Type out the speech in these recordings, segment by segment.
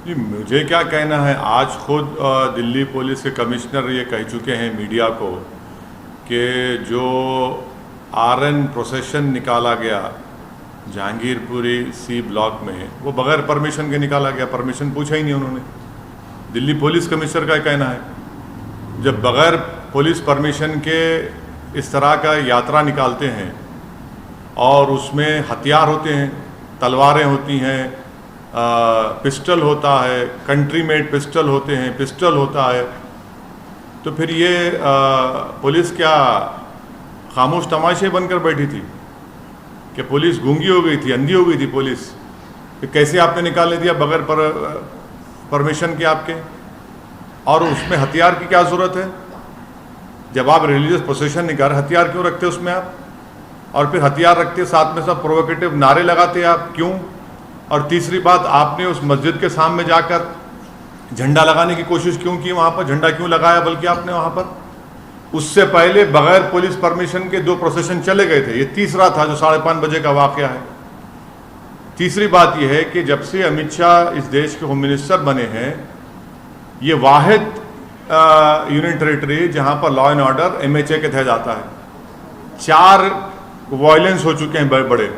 जी, मुझे क्या कहना है, आज खुद दिल्ली पुलिस के कमिश्नर ये कह चुके हैं मीडिया को कि जो आरएन प्रोसेशन निकाला गया जहांगीरपुरी सी ब्लॉक में, वो बगैर परमिशन के निकाला गया। परमिशन पूछा ही नहीं उन्होंने। दिल्ली पुलिस कमिश्नर का कहना है जब बगैर पुलिस परमिशन के इस तरह का यात्रा निकालते हैं और उसमें हथियार होते हैं, तलवारें होती हैं, पिस्टल होता है, कंट्री मेड पिस्टल होते हैं, पिस्टल होता है, तो फिर ये पुलिस क्या खामोश तमाशे बनकर बैठी थी कि पुलिस गूंगी हो गई थी, अंधी हो गई थी पुलिस? तो कैसे आपने निकालने दिया बगैर परमिशन के आपके? और उसमें हथियार की क्या ज़रूरत है? जब आप रिलीजियस प्रोसेशन निकाल, हथियार क्यों रखते उसमें आप? और फिर हथियार रखते साथ में सब प्रोवोकेटिव नारे लगाते आप, क्यों? और तीसरी बात, आपने उस मस्जिद के सामने जाकर झंडा लगाने की कोशिश क्यों की? वहाँ पर झंडा क्यों लगाया बल्कि आपने वहाँ पर? उससे पहले बगैर पुलिस परमिशन के 2 प्रोसेशन चले गए थे, ये तीसरा था जो 5:30 बजे का वाक़या है। तीसरी बात यह है कि जब से अमित शाह इस देश के होम मिनिस्टर बने हैं, ये वाहिद यूनियन टेरिटरी जहाँ पर लॉ एंड ऑर्डर MHA के तहत आता है। 4 वायलेंस हो चुके हैं बड़े बड़े।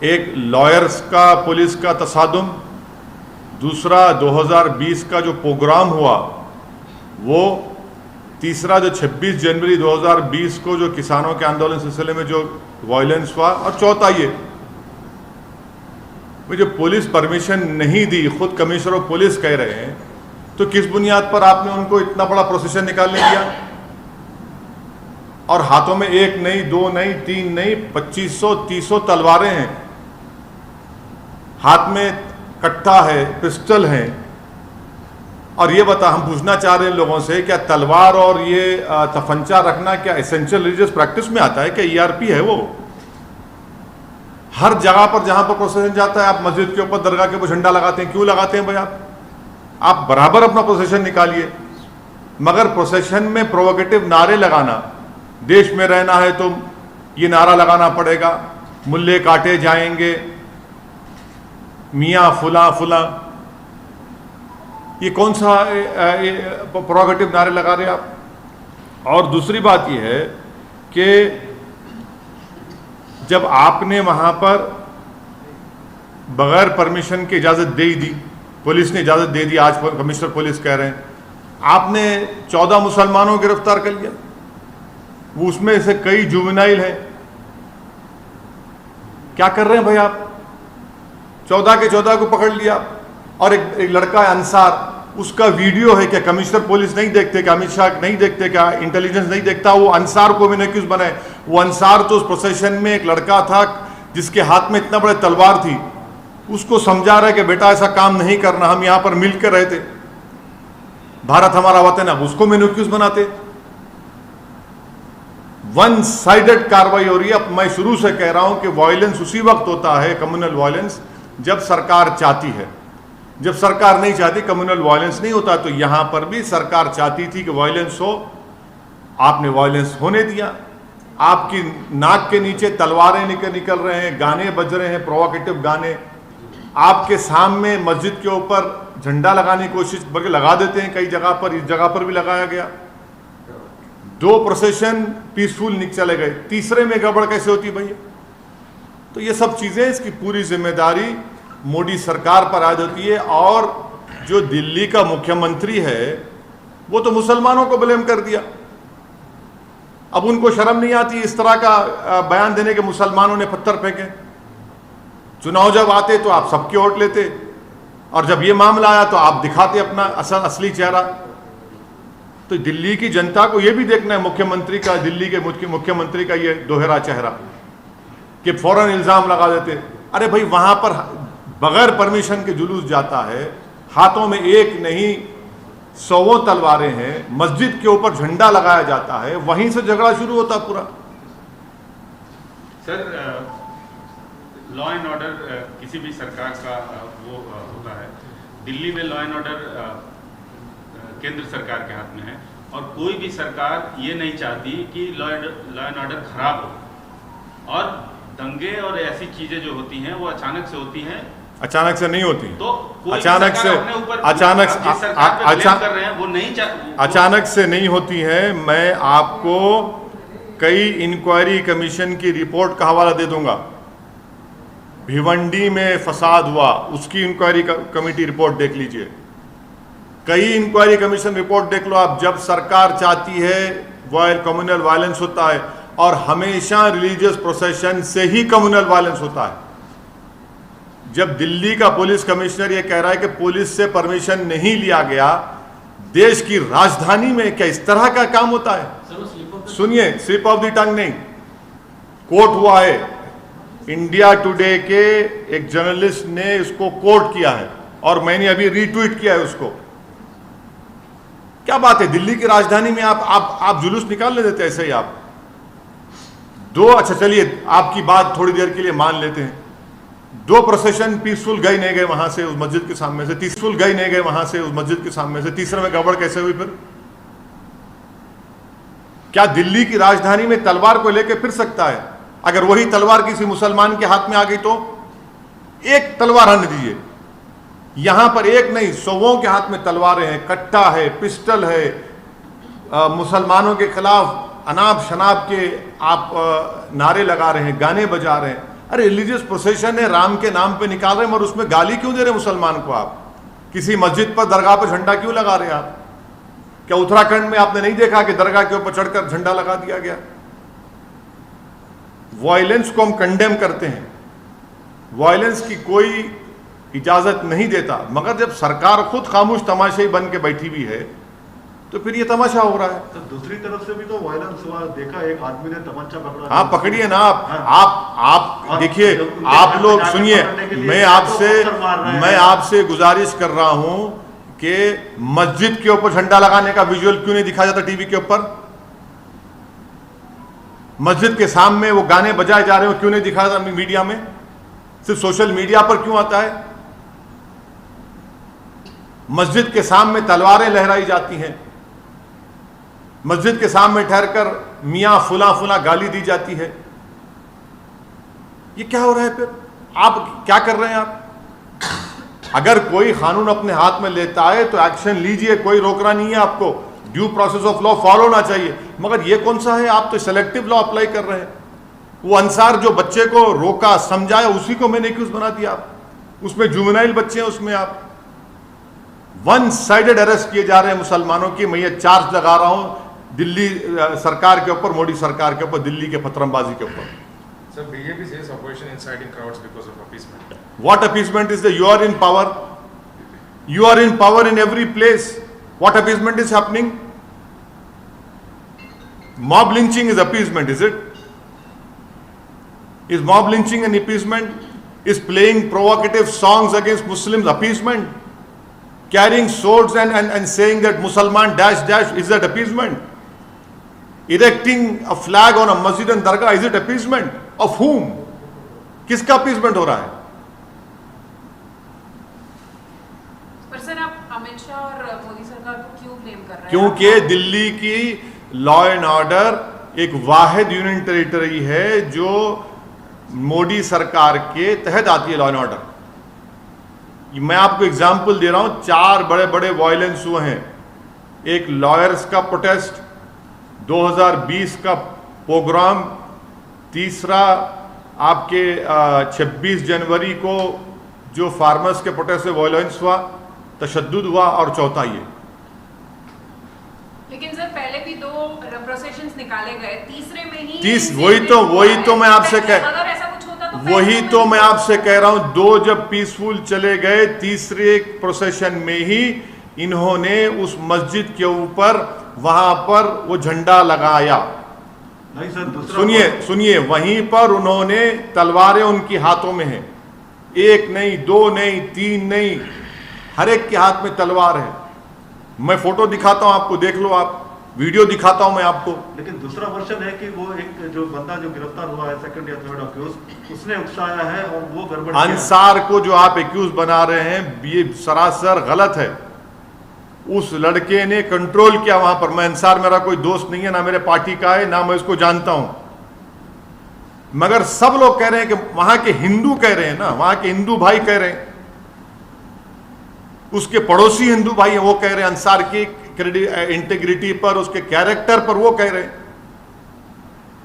एक लॉयर्स का पुलिस का तसादुम, दूसरा 2020 का जो प्रोग्राम हुआ वो, तीसरा जो 26 जनवरी 2020 को जो किसानों के आंदोलन सिलसिले में जो वायलेंस हुआ, और चौथा ये जो पुलिस परमिशन नहीं दी, खुद कमिश्नर ऑफ पुलिस कह रहे हैं, तो किस बुनियाद पर आपने उनको इतना बड़ा प्रोसेशन निकालने दिया? और हाथों में 1 नहीं, 2 नहीं, 3 नहीं, 2500-300 तलवारें हैं, हाथ में कट्टा है, पिस्टल है। और ये बता, हम पूछना चाह रहे हैं लोगों से, क्या तलवार और ये तफंचा रखना क्या एसेंशियल रिलीजियस प्रैक्टिस में आता है? क्या ERP है वो? हर जगह पर जहां पर प्रोसेशन जाता है, आप मस्जिद के ऊपर, दरगाह के ऊपर झंडा लगाते हैं, क्यों लगाते हैं भाई? आप बराबर अपना प्रोसेशन निकालिए, मगर प्रोसेशन में प्रोवोकेटिव नारे लगाना, देश में रहना है तो ये नारा लगाना पड़ेगा, मुल्ले काटे जाएंगे, मियाँ फुला फुला, ये कौन सा प्रोवोकेटिव नारे लगा रहे आप? और दूसरी बात ये है कि जब आपने वहाँ पर बगैर परमिशन की इजाज़त दे दी, पुलिस ने इजाज़त दे दी, आज कमिश्नर पुलिस कह रहे हैं, आपने 14 मुसलमानों को गिरफ्तार कर लिया, वो उसमें से कई जुवेनाइल हैं। क्या कर रहे हैं भाई आप? 14 के 14 को पकड़ लिया। और एक लड़का है अंसार, उसका वीडियो है, क्या कमिश्नर पुलिस नहीं देखते, क्या अमित शाह नहीं देखते, क्या इंटेलिजेंस नहीं देखता? वो अंसार को भी एक्यूज बनाए। वो अंसार तो उस प्रोसेशन में एक लड़का था जिसके हाथ में इतना बड़े तलवार थी, उसको समझा रहा है कि बेटा ऐसा काम नहीं करना, हम यहां पर मिलकर रहे थे, भारत हमारा वतन है, उसको एक्यूज बनाते। वन साइडेड कार्रवाई हो रही है। अब मैं शुरू से कह रहा हूं कि वायलेंस उसी वक्त होता है, कम्युनल वायलेंस, जब सरकार चाहती है। जब सरकार नहीं चाहती, कम्युनल वायलेंस नहीं होता। तो यहां पर भी सरकार चाहती थी कि वायलेंस हो, आपने वायलेंस होने दिया। आपकी नाक के नीचे तलवारें निकल रहे हैं, गाने बज रहे हैं, प्रोवोकेटिव गाने, आपके सामने मस्जिद के ऊपर झंडा लगाने की कोशिश, बल्कि लगा देते हैं कई जगह पर, इस जगह पर भी लगाया गया। 2 प्रोसेशन पीसफुल चले गए, तीसरे में गड़बड़ कैसे होती भैया? तो ये सब चीजें, इसकी पूरी जिम्मेदारी मोदी सरकार पर आयद होती है। और जो दिल्ली का मुख्यमंत्री है वो तो मुसलमानों को ब्लेम कर दिया। अब उनको शर्म नहीं आती इस तरह का बयान देने के मुसलमानों ने पत्थर फेंके? चुनाव जब आते तो आप सबके वोट लेते, और जब ये मामला आया तो आप दिखाते अपना असली चेहरा। तो दिल्ली की जनता को यह भी देखना है मुख्यमंत्री का, दिल्ली के मुख्यमंत्री का ये दोहरा चेहरा, कि फौरन इल्जाम लगा देते। अरे भाई, वहां पर बगैर परमिशन के जुलूस जाता है, हाथों में 1 नहीं 100 तलवारें हैं, मस्जिद के ऊपर झंडा लगाया जाता है, वहीं से झगड़ा शुरू होता पूरा। सर, लॉ एंड ऑर्डर किसी भी सरकार का वो होता है। दिल्ली में लॉ एंड ऑर्डर केंद्र सरकार के हाथ में है, और कोई भी सरकार ये नहीं चाहती कि लॉ एंड ऑर्डर खराब हो। और दंगे और ऐसी चीज़ें जो होती हैं वो अचानक से होती हैं, अचानक से नहीं होती। तो कोई अचानक से सरकार अपने ऊपर अचानक आप जिस सरकार पे blame कर रहे हैं वो नहीं अचानक से नहीं होती है। मैं आपको कई इंक्वायरी कमीशन की रिपोर्ट का हवाला दे दूंगा। भिवंडी में फसाद हुआ, उसकी इंक्वायरी कमेटी रिपोर्ट देख लीजिए। कई इंक्वायरी कमीशन रिपोर्ट देख लो आप। जब सरकार चाहती है कम्युनल वायलेंस होता है, और हमेशा रिलीजियस प्रोसेशन से ही कम्युनल वायलेंस होता है। जब दिल्ली का पुलिस कमिश्नर ये कह रहा है कि पुलिस से परमिशन नहीं लिया गया, देश की राजधानी में क्या इस तरह का काम होता है? सुनिए, स्लिप ऑफ द टंग नहीं, कोर्ट हुआ है। इंडिया टुडे के एक जर्नलिस्ट ने इसको कोट किया है और मैंने अभी रीट्वीट किया है उसको। क्या बात है, दिल्ली की राजधानी में आप जुलूस निकालने देते ऐसे ही आप दो। अच्छा चलिए, आपकी बात थोड़ी देर के लिए मान लेते हैं। दो प्रोसेशन पीसफुल गए नहीं गए वहां से उस मस्जिद के सामने से, पीसफुल गए नहीं गए वहां से उस मस्जिद के सामने से, तीसरे में गड़बड़ कैसे हुई? फिर क्या दिल्ली की राजधानी में तलवार को लेकर फिर सकता है? अगर वही तलवार किसी मुसलमान के हाथ में आ गई तो एक तलवार आने दीजिए। यहां पर एक नहीं, सौओं के हाथ में तलवारें हैं, कट्टा है, पिस्टल है, मुसलमानों के खिलाफ अनाप शनाप के आप नारे लगा रहे हैं, गाने बजा रहे हैं। अरे रिलीजियस प्रोसेशन है, राम के नाम पे निकाल रहे हैं, और उसमें गाली क्यों दे रहे हैं मुसलमान को? आप किसी मस्जिद पर, दरगाह पर झंडा क्यों लगा रहे हैं आप? क्या उत्तराखंड में आपने नहीं देखा कि दरगाह के ऊपर चढ़कर झंडा लगा दिया गया? वायलेंस को हम कंडेम करते हैं, वायलेंस की कोई इजाजत नहीं देता, मगर जब सरकार खुद खामोश तमाशाई बन के बैठी हुई है तो फिर ये तमाशा हो रहा है। तो दूसरी तरफ से भी तो वायलेंस हुआ, देखा एक आदमी ने तमंचा पकड़ा। हाँ, पकड़िए ना आप देखिए, आप लोग सुनिए, मैं आपसे गुजारिश कर रहा हूं कि मस्जिद के ऊपर झंडा लगाने का विजुअल क्यों नहीं दिखाया जाता टीवी के ऊपर? मस्जिद के सामने वो गाने बजाए जा रहे हो क्यों नहीं दिखाया जाता मीडिया में? सिर्फ सोशल मीडिया पर क्यों आता है? मस्जिद के सामने तलवारें लहराई जाती हैं, मस्जिद के सामने ठहरकर मियां फुला फुला गाली दी जाती है। ये क्या हो रहा है? फिर आप क्या कर रहे हैं? आप अगर कोई कानून अपने हाथ में लेता है तो एक्शन लीजिए, कोई रोक रहा नहीं है आपको। Due process of law follow होना चाहिए, मगर ये कौन सा है? आप तो सेलेक्टिव लॉ अप्लाई कर रहे हैं। वो अंसार जो बच्चे को रोका, समझाया, उसी को मैंने एक्यूज बना दिया आप। उसमें जुवेनाइल बच्चे हैं, उसमें आप वन साइडेड अरेस्ट किए जा रहे हैं मुसलमानों की। मैं ये चार्ज लगा रहा हूं दिल्ली सरकार के ऊपर, मोदी सरकार के ऊपर, दिल्ली के पथरमबाजी के ऊपर। Sir, BJP says opposition inciting crowds because of appeasement. What appeasement is there? You are in power. You are in power in every place. What appeasement is happening? Mob lynching is appeasement, is it? Is mob lynching an appeasement? Is playing provocative songs against Muslims appeasement? Carrying swords and saying that Musalman dash dash, is that appeasement? Erecting a flag on a masjid and dargah, is it appeasement? Of whom? किसका appeasement हो रहा है? पर sir, आप अमित शाह और मोदी सरकार को क्यों ब्लेम कर रहे हैं? क्योंकि दिल्ली की लॉ एंड ऑर्डर एक वाहिद यूनियन टेरिटरी है जो मोदी सरकार के तहत आती है। लॉ एंड ऑर्डर, मैं आपको एग्जाम्पल दे रहा हूं, 4 बड़े बड़े वायलेंस हुए हैं। एक लॉयर्स का प्रोटेस्ट, 2020 का प्रोग्राम, तीसरा आपके 26 जनवरी को जो फार्मर्स के प्रोटेस्ट से वायलेंस हुआ, तशद्दुद हुआ, और चौथा ये। लेकिन सर पहले भी 2 प्रोसेशंस निकाले गए, तीसरे में ही वही तो मैं आपसे अगर ऐसा कुछ होता तो वही तो मैं आपसे कह रहा हूं। 2 जब पीसफुल चले गए, तीसरे प्रोसेशन में ही इन्होंने उस मस्जिद के ऊपर वहां पर वो झंडा लगाया। नहीं सर, दूसरा सुनिए, वहीं पर उन्होंने तलवारें उनकी हाथों में हैं, 1 नहीं, 2 नहीं, 3 नहीं, हर एक के हाथ में तलवार है। मैं फोटो दिखाता हूं आपको, देख लो आप, वीडियो दिखाता हूं मैं आपको। लेकिन दूसरा वर्जन है कि वो एक जो बंदा जो गिरफ्तार हुआ है, सेकंड या थर्ड अक्यूज, उसने उकसाया है और वो गड़बड़ किया है। अंसार को जो आप एक्यूज बना रहे हैं, ये सरासर गलत है। उस लड़के ने कंट्रोल किया वहां पर। मैं अंसार, मेरा कोई दोस्त नहीं है, ना मेरे पार्टी का है, ना मैं उसको जानता हूं, मगर सब लोग कह रहे हैं कि वहां के हिंदू कह रहे हैं ना, वहां के हिंदू भाई कह रहे हैं उसके पड़ोसी हिंदू भाई हैं, वो कह रहे हैं अंसार की इंटेग्रिटी पर, उसके कैरेक्टर पर वो कह रहे हैं।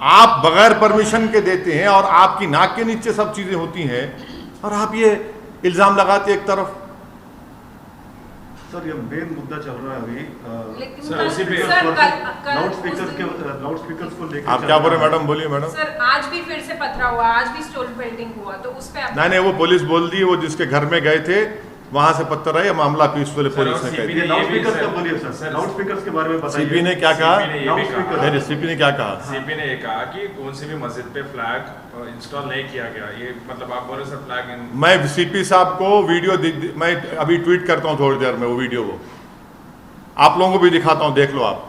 आप बगैर परमिशन के देते हैं और आपकी नाक के नीचे सब चीजें होती हैं और आप ये इल्जाम लगाते एक तरफ। सर ये मेन मुद्दा चल रहा है अभी लेकिन सर, उसी पे- लाउड स्पीकर्स को लेकर आप क्या बोल रहे हैं मैडम, बोलिए मैडम। सर आज भी फिर से पथराव हुआ, आज भी स्टोन पेल्टिंग हुआ, तो उस पे आप नहीं वो पुलिस बोल दी, वो जिसके घर में गए थे वहां से पत्थर आए, मामला पीसफुल पुलिस ने कह ये दिया। लाउड स्पीकर्स सर- का बोलिए सर, सर- लाउड स्पीकर्स के बारे में बताइए। सीपी ने क्या कहा? CP ने ये भी लाउडस्पीकर- कहा, नहीं सीपी ने क्या कहा? सीपी ने ये कहा कि कौन सी भी मस्जिद पे फ्लैग इंस्टॉल नहीं किया गया। ये मतलब आप बोले सर फ्लैग इन मैं सीपी साहब को वीडियो मैं अभी ट्वीट करता हूं थोड़ी देर में, वो वीडियो वो आप लोगों को भी दिखाता हूं, देख लो आप।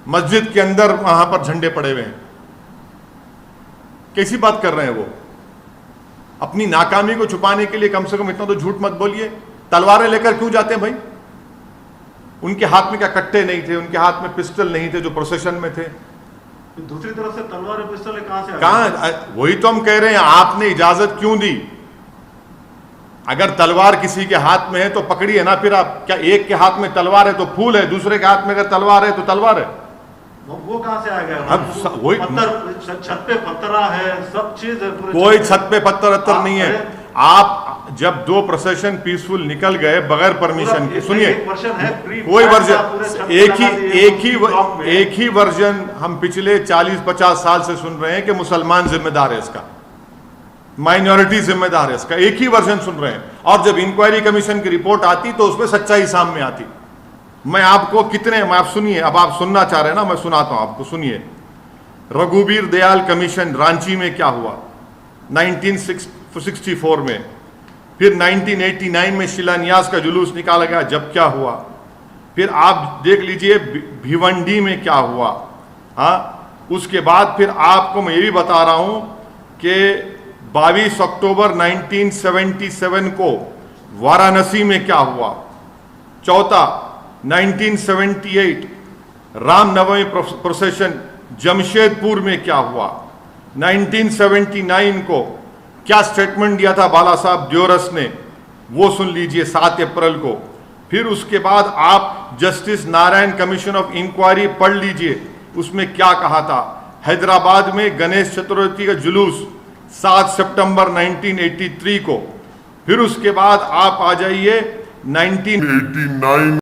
मस्जिद के अंदर वहां पर झंडे पड़े हुए हैं, कैसी बात कर रहे हैं वो? अपनी नाकामी को छुपाने के लिए कम से कम इतना तो झूठ मत बोलिए। तलवारें लेकर क्यों जाते हैं भाई? उनके हाथ में क्या कट्टे नहीं थे? उनके हाथ में पिस्टल नहीं थे जो प्रोसेशन में थे? दूसरी तरफ से तलवार और पिस्टल कहां से आ गए? कहां? वही तो हम कह रहे हैं, आपने इजाजत क्यों दी? अगर तलवार किसी के हाथ में है तो पकड़िए ना। फिर आप क्या, एक के हाथ में तलवार है तो फूल है, दूसरे के हाथ में अगर तलवार है तो तलवार है। वो कहां से आ गया? अब वही- पत्थर, छत पे पत्थरा है, सब चीज है पूरे कोई छत छत पे पत्थर अत्तर नहीं है। अरे- आप जब दो प्रोसेशन पीसफुल निकल गए बगैर परमिशन के, सुनिए, एक वर्जन है प्री कोई पूरे वर्जन छत पे एक लगा दिए, ब्लॉक में। ही वर्जन हम पिछले 40-50 साल से सुन रहे हैं कि मुसलमान जिम्मेदार है इसका, माइनॉरिटी जिम्मेदार है इसका, एक ही वर्जन सुन रहे हैं। और जब इंक्वायरी कमीशन की रिपोर्ट आती तो उसमें सच्चाई सामने आती। मैं आपको आप सुनिए, अब आप सुनना चाह रहे हैं ना, मैं सुनाता हूं आपको, सुनिए। रघुवीर दयाल कमीशन रांची में क्या हुआ 1964 में, फिर 1989 में शिलान्यास का जुलूस निकाला गया, जब क्या हुआ, फिर आप देख लीजिए भिवंडी में क्या हुआ। हाँ, उसके बाद फिर आपको मैं ये भी बता रहा हूं कि 22 अक्टूबर 1977 को वाराणसी में क्या हुआ। चौथा 1978 रामनवमी प्रोसेशन जमशेदपुर में क्या हुआ। 1979 को क्या स्टेटमेंट दिया था बाला साहब द्योरस ने, वो सुन लीजिए 7 अप्रैल को। फिर उसके बाद आप justice Narayan commission of inquiry पढ़ लीजिए, उसमें क्या कहा था। हैदराबाद में गणेश चतुर्थी का जुलूस 7 सितंबर 1983 को। फिर उसके बाद आप आ जाइए 1989